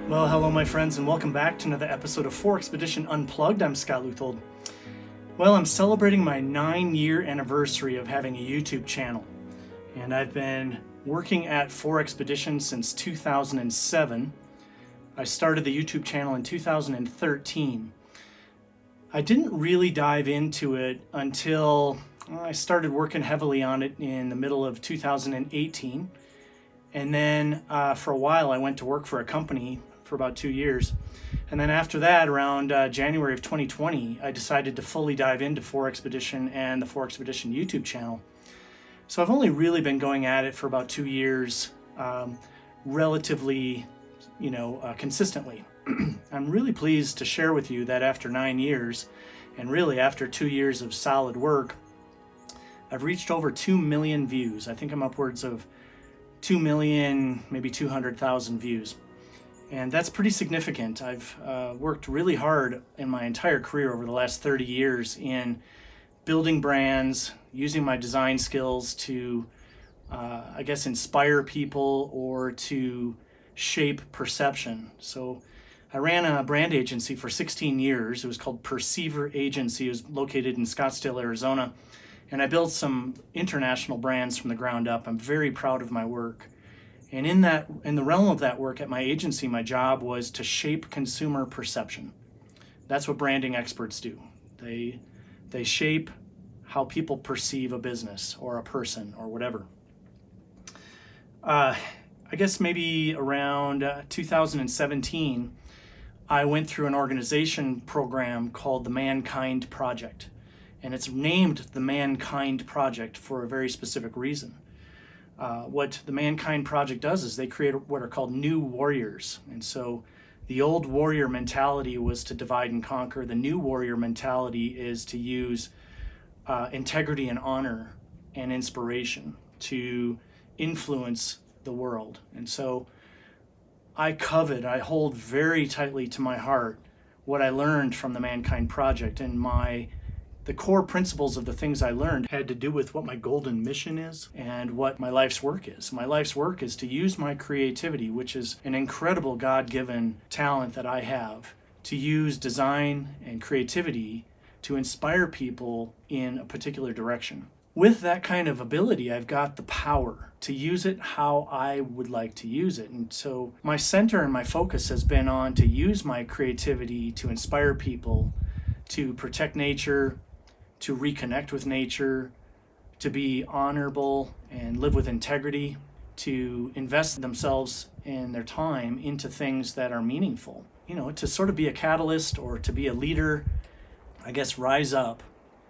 Well, hello, my friends, and welcome back to another episode of 4Expedition Unplugged. I'm Scott Leuthold. Well, I'm celebrating my 9-year anniversary of having a YouTube channel, and I've been working at 4Expedition since 2007. I started the YouTube channel in 2013. I didn't really dive into it until I started working heavily on it in the middle of 2018. And then for a while, I went to work for a company for about 2 years. And then after that, around January of 2020, I decided to fully dive into 4Expedition and the 4Expedition YouTube channel. So I've only really been going at it for about 2 years, relatively, consistently. I'm really pleased to share with you that after 9 years, and really after 2 years of solid work, I've reached over 2 million views. I think I'm upwards of 2 million, maybe 200,000 views. And that's pretty significant. I've worked really hard in my entire career over the last 30 years in building brands, using my design skills to, inspire people or to shape perception. So I ran a brand agency for 16 years. It was called Perceiver Agency. It was located in Scottsdale, Arizona. And I built some international brands from the ground up. I'm very proud of my work. And in the realm of that work at my agency, my job was to shape consumer perception. That's what branding experts do. They shape how people perceive a business or a person or whatever. I guess maybe around 2017, I went through an organization program called the Mankind Project. And it's named the Mankind Project for a very specific reason. What the Mankind Project does is they create what are called new warriors. And so the old warrior mentality was to divide and conquer. The new warrior mentality is to use integrity and honor and inspiration to influence the world. And so I hold very tightly to my heart what I learned from the Mankind Project, and the core principles of the things I learned had to do with what my golden mission is and what my life's work is. My life's work is to use my creativity, which is an incredible God-given talent that I have, to use design and creativity to inspire people in a particular direction. With that kind of ability, I've got the power to use it how I would like to use it. And so my center and my focus has been on to use my creativity to inspire people, to protect nature, to reconnect with nature, to be honorable and live with integrity, to invest themselves and their time into things that are meaningful. To sort of be a catalyst or to be a leader, rise up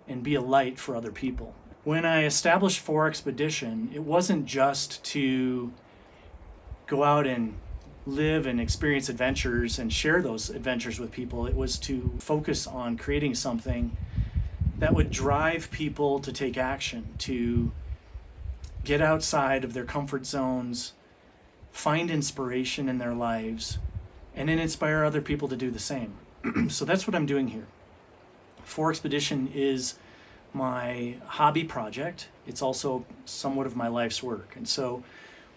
and be a light for other people. When I established 4Expedition, it wasn't just to go out and live and experience adventures and share those adventures with people. It was to focus on creating something that would drive people to take action, to get outside of their comfort zones, find inspiration in their lives, and then inspire other people to do the same. So that's what I'm doing here. 4Expedition is my hobby project. It's also somewhat of my life's work. And so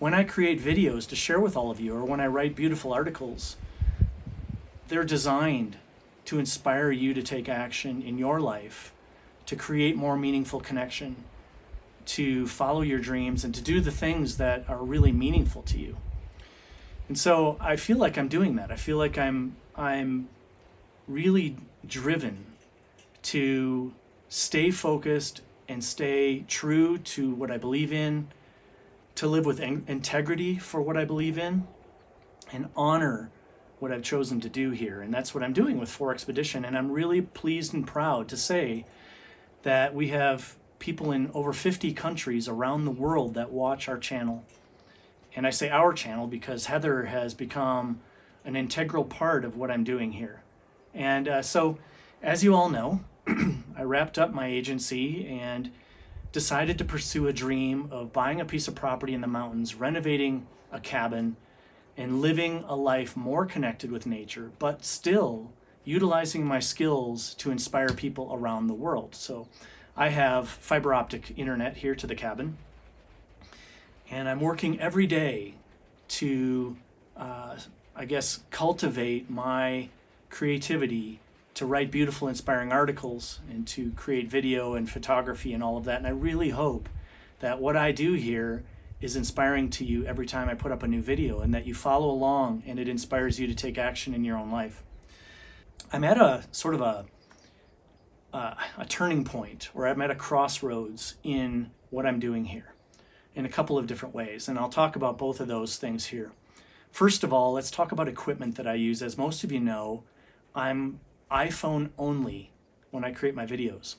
when I create videos to share with all of you, or when I write beautiful articles, they're designed to inspire you to take action in your life, to create more meaningful connection, to follow your dreams, and to do the things that are really meaningful to you. And so I feel like I'm doing that. I feel like I'm really driven to stay focused and stay true to what I believe in, to live with integrity for what I believe in, and honor what I've chosen to do here. And that's what I'm doing with 4Expedition. And I'm really pleased and proud to say that we have people in over 50 countries around the world that watch our channel. And I say our channel because Heather has become an integral part of what I'm doing here. And so, as you all know, I wrapped up my agency and decided to pursue a dream of buying a piece of property in the mountains, renovating a cabin, and living a life more connected with nature, but still utilizing my skills to inspire people around the world. So I have fiber optic internet here to the cabin, and I'm working every day to I guess, cultivate my creativity to write beautiful, inspiring articles and to create video and photography and all of that. And I really hope that what I do here is inspiring to you every time I put up a new video, and that you follow along and it inspires you to take action in your own life. I'm at a sort of a turning point, or I'm at a crossroads in what I'm doing here in a couple of different ways. And I'll talk about both of those things here. First of all, let's talk about equipment that I use. As most of you know, I'm iPhone only when I create my videos,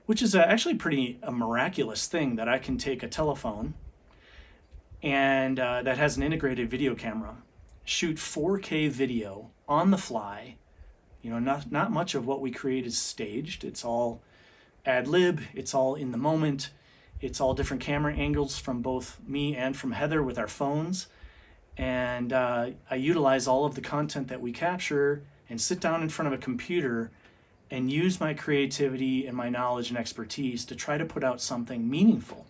which is actually pretty a miraculous thing, that I can take a telephone and that has an integrated video camera, shoot 4K video on the fly. You know, not much of what we create is staged. It's all ad lib, it's all in the moment, it's all different camera angles from both me and from Heather with our phones. And I utilize all of the content that we capture and sit down in front of a computer and use my creativity and my knowledge and expertise to try to put out something meaningful.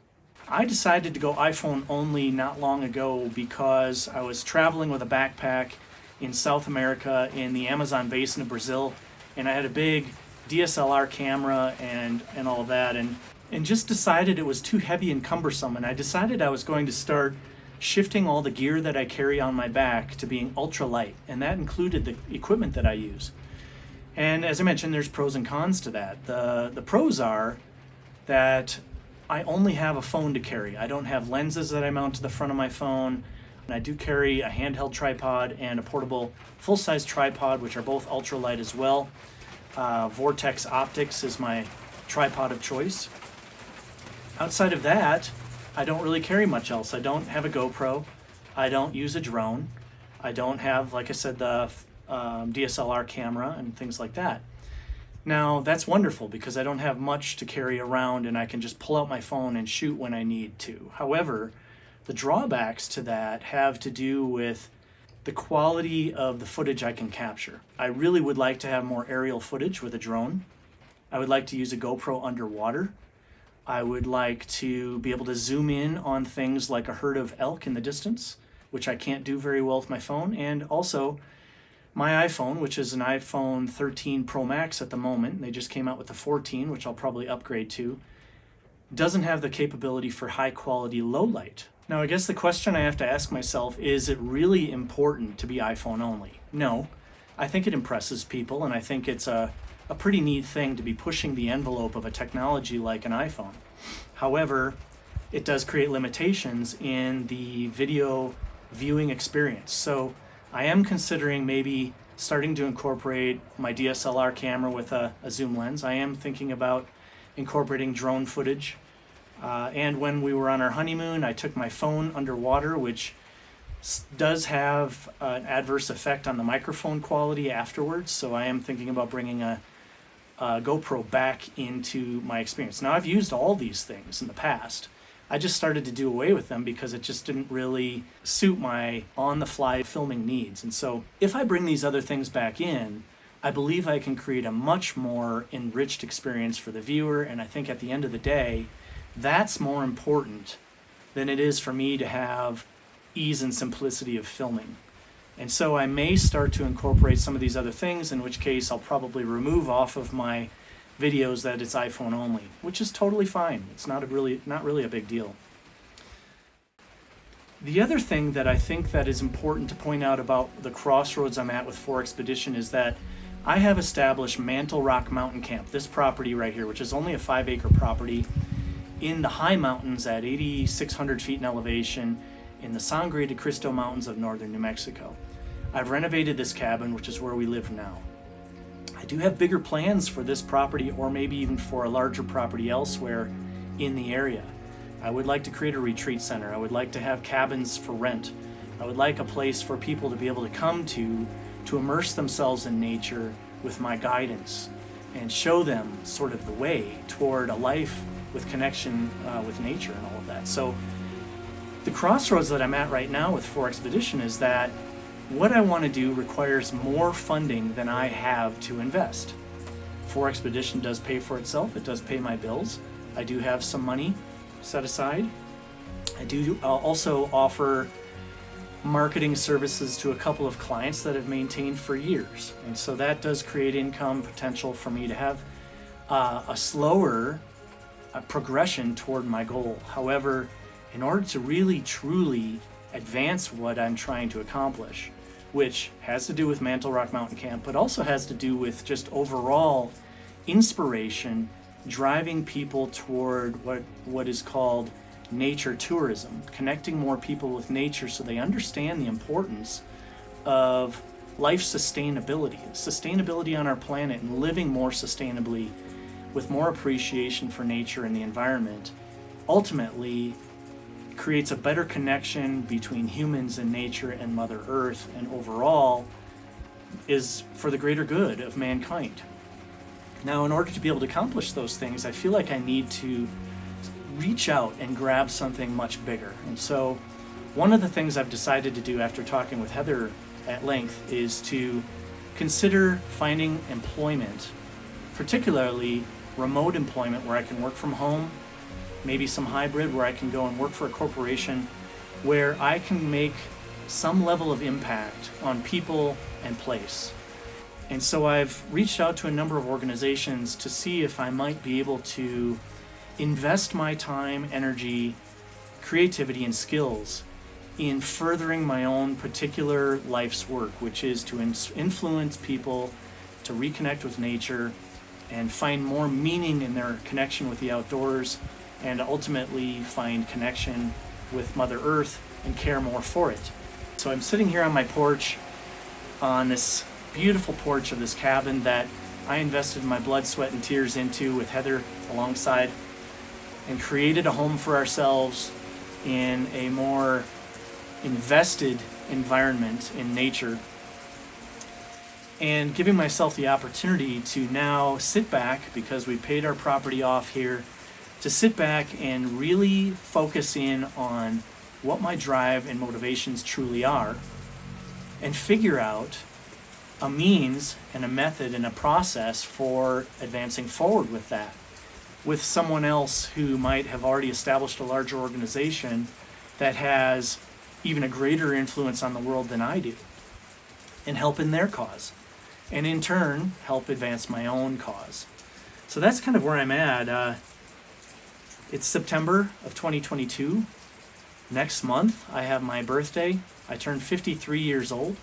I decided to go iPhone only not long ago because I was traveling with a backpack in South America in the Amazon basin of Brazil, and I had a big DSLR camera and all of that, and just decided it was too heavy and cumbersome, and I decided I was going to start shifting all the gear that I carry on my back to being ultra light, and that included the equipment that I use. And as I mentioned, there's pros and cons to that. The pros are that I only have a phone to carry. I don't have lenses that I mount to the front of my phone, and I do carry a handheld tripod and a portable full-size tripod, which are both ultra light as well. Vortex Optics is my tripod of choice. Outside of that, I don't really carry much else. I don't have a GoPro. I don't use a drone. I don't have, like I said, the DSLR camera and things like that. Now, that's wonderful because I don't have much to carry around and I can just pull out my phone and shoot when I need to. However, the drawbacks to that have to do with the quality of the footage I can capture. I really would like to have more aerial footage with a drone. I would like to use a GoPro underwater. I would like to be able to zoom in on things like a herd of elk in the distance, which I can't do very well with my phone. And also, my iPhone, which is an iPhone 13 Pro Max at the moment, they just came out with the 14, which I'll probably upgrade to, doesn't have the capability for high quality low light. Now, I guess the question I have to ask myself, is it really important to be iPhone only? No, I think it impresses people, and I think it's a pretty neat thing to be pushing the envelope of a technology like an iPhone. However, it does create limitations in the video viewing experience. So I am considering maybe starting to incorporate my DSLR camera with a zoom lens. I am thinking about incorporating drone footage. And when we were on our honeymoon, I took my phone underwater, which does have an adverse effect on the microphone quality afterwards. So I am thinking about bringing a GoPro back into my experience. Now, I've used all these things in the past. I just started to do away with them because it just didn't really suit my on-the-fly filming needs. And so if I bring these other things back in, I believe I can create a much more enriched experience for the viewer. And I think at the end of the day, that's more important than it is for me to have ease and simplicity of filming. And so I may start to incorporate some of these other things, in which case I'll probably remove off of my videos that it's iPhone only, which is totally fine. It's not really a big deal. The other thing that I think that is important to point out about the crossroads I'm at with 4Expedition is that I have established Mantle Rock Mountain Camp, this property right here, which is only a 5-acre property in the high mountains at 8,600 feet in elevation in the Sangre de Cristo Mountains of northern New Mexico. I've renovated this cabin, which is where we live now. I do have bigger plans for this property, or maybe even for a larger property elsewhere in the area. I would like to create a retreat center. I would like to have cabins for rent. I would like a place for people to be able to come to immerse themselves in nature with my guidance and show them sort of the way toward a life with connection with nature and all of that. So the crossroads that I'm at right now with 4Expedition is that what I want to do requires more funding than I have to invest. 4Expedition does pay for itself. It does pay my bills. I do have some money set aside. I do also offer marketing services to a couple of clients that I've maintained for years. And so that does create income potential for me to have a slower progression toward my goal. However, in order to really truly advance what I'm trying to accomplish, which has to do with Mantle Rock Mountain Camp, but also has to do with just overall inspiration, driving people toward what is called nature tourism, connecting more people with nature so they understand the importance of life sustainability on our planet, and living more sustainably with more appreciation for nature and the environment ultimately creates a better connection between humans and nature and Mother Earth, and overall is for the greater good of mankind. Now, in order to be able to accomplish those things, I feel like I need to reach out and grab something much bigger. And so one of the things I've decided to do after talking with Heather at length is to consider finding employment, particularly remote employment where I can work from home, maybe some hybrid where I can go and work for a corporation where I can make some level of impact on people and place. And so I've reached out to a number of organizations to see if I might be able to invest my time, energy, creativity, and skills in furthering my own particular life's work, which is to influence people to reconnect with nature and find more meaning in their connection with the outdoors, and ultimately find connection with Mother Earth and care more for it. So I'm sitting here on my porch, on this beautiful porch of this cabin that I invested my blood, sweat, and tears into with Heather alongside, and created a home for ourselves in a more invested environment in nature, and giving myself the opportunity to now sit back, because we paid our property off here, to sit back and really focus in on what my drive and motivations truly are, and figure out a means and a method and a process for advancing forward with that, with someone else who might have already established a larger organization that has even a greater influence on the world than I do, and help in their cause, and in turn help advance my own cause. So that's kind of where I'm at. It's September of 2022. Next month I have my birthday. I turn 53 years old.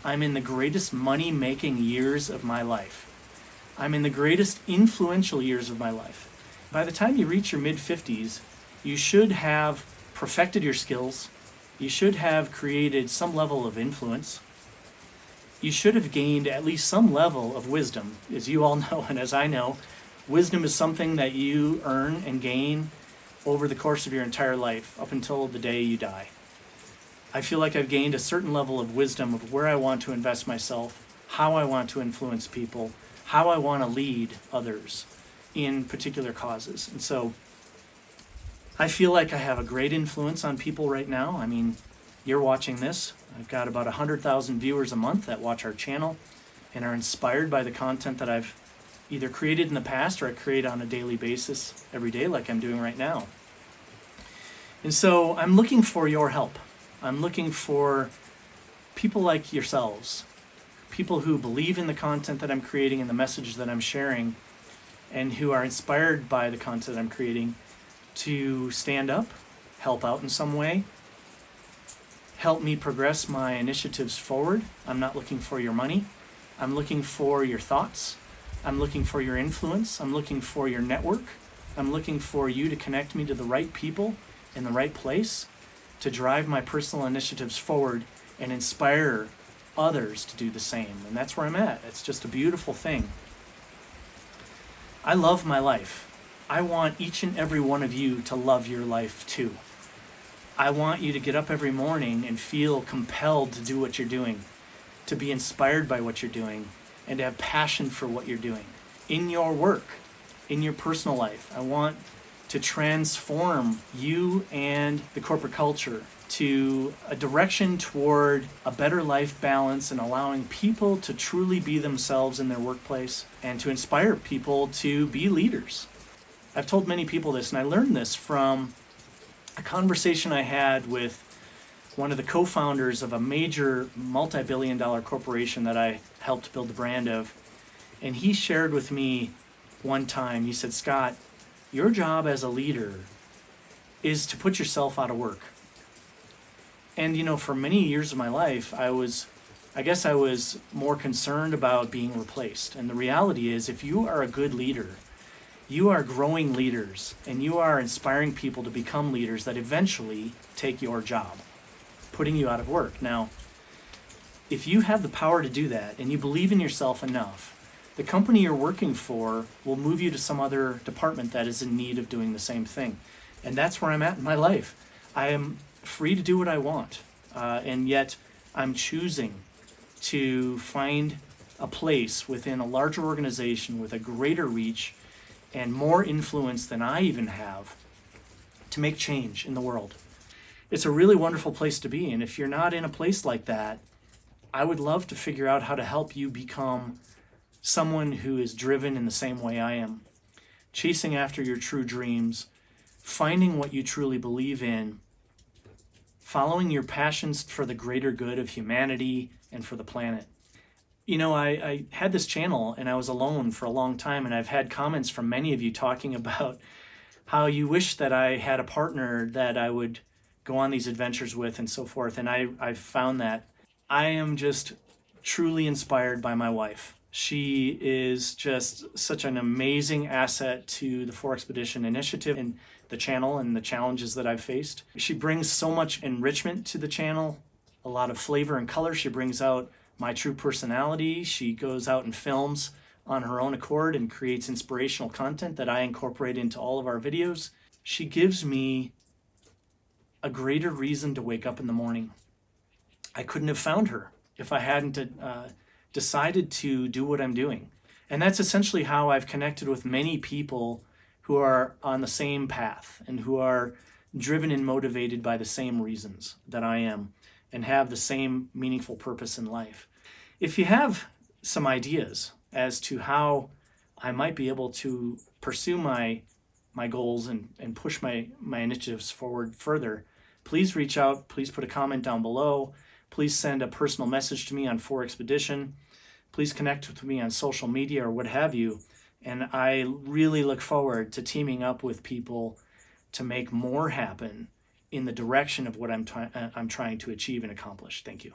I'm in the greatest money-making years of my life. I'm in the greatest influential years of my life. By the time you reach your mid-50s, you should have perfected your skills. You should have created some level of influence. You should have gained at least some level of wisdom. As you all know, and as I know, wisdom is something that you earn and gain over the course of your entire life, up until the day you die. I feel like I've gained a certain level of wisdom of where I want to invest myself, how I want to influence people, how I want to lead others in particular causes. And so I feel like I have a great influence on people right now. I mean, you're watching this. I've got about 100,000 viewers a month that watch our channel and are inspired by the content that I've either created in the past or I create on a daily basis every day, like I'm doing right now. And so I'm looking for your help. I'm looking for people like yourselves, people who believe in the content that I'm creating and the message that I'm sharing, and who are inspired by the content I'm creating to stand up, help out in some way, help me progress my initiatives forward. I'm not looking for your money. I'm looking for your thoughts. I'm looking for your influence. I'm looking for your network. I'm looking for you to connect me to the right people in the right place to drive my personal initiatives forward and inspire others to do the same. And that's where I'm at. It's just a beautiful thing. I love my life. I want each and every one of you to love your life too. I want you to get up every morning and feel compelled to do what you're doing, to be inspired by what you're doing, and to have passion for what you're doing in your work, in your personal life. I want to transform you and the corporate culture to a direction toward a better life balance and allowing people to truly be themselves in their workplace and to inspire people to be leaders. I've told many people this, and I learned this from a conversation I had with one of the co-founders of a major multi-billion-dollar corporation that I helped build the brand of. And he shared with me one time, he said, Scott, your job as a leader is to put yourself out of work. And for many years of my life, I guess I was more concerned about being replaced. And the reality is, if you are a good leader, you are growing leaders, and you are inspiring people to become leaders that eventually take your job, putting you out of work. Now, if you have the power to do that, and you believe in yourself enough, the company you're working for will move you to some other department that is in need of doing the same thing. And that's where I'm at in my life. I am free to do what I want, and yet I'm choosing to find a place within a larger organization with a greater reach and more influence than I even have to make change in the world. It's a really wonderful place to be, and if you're not in a place like that, I would love to figure out how to help you become someone who is driven in the same way I am, chasing after your true dreams, finding what you truly believe in, following your passions for the greater good of humanity and for the planet. I had this channel and I was alone for a long time, and I've had comments from many of you talking about how you wish that I had a partner that I would go on these adventures with and so forth. And I've found that I am just truly inspired by my wife. She is just such an amazing asset to the 4Expedition initiative and the channel and the challenges that I've faced. She brings so much enrichment to the channel, a lot of flavor and color. She brings out my true personality. She goes out and films on her own accord and creates inspirational content that I incorporate into all of our videos. She gives me a greater reason to wake up in the morning. I couldn't have found her if I hadn't decided to do what I'm doing. And that's essentially how I've connected with many people who are on the same path and who are driven and motivated by the same reasons that I am and have the same meaningful purpose in life. If you have some ideas as to how I might be able to pursue my goals and push my initiatives forward further, please reach out. Please put a comment down below. Please send a personal message to me on 4Expedition. Please connect with me on social media or what have you. And I really look forward to teaming up with people to make more happen in the direction of what I'm trying to achieve and accomplish. Thank you.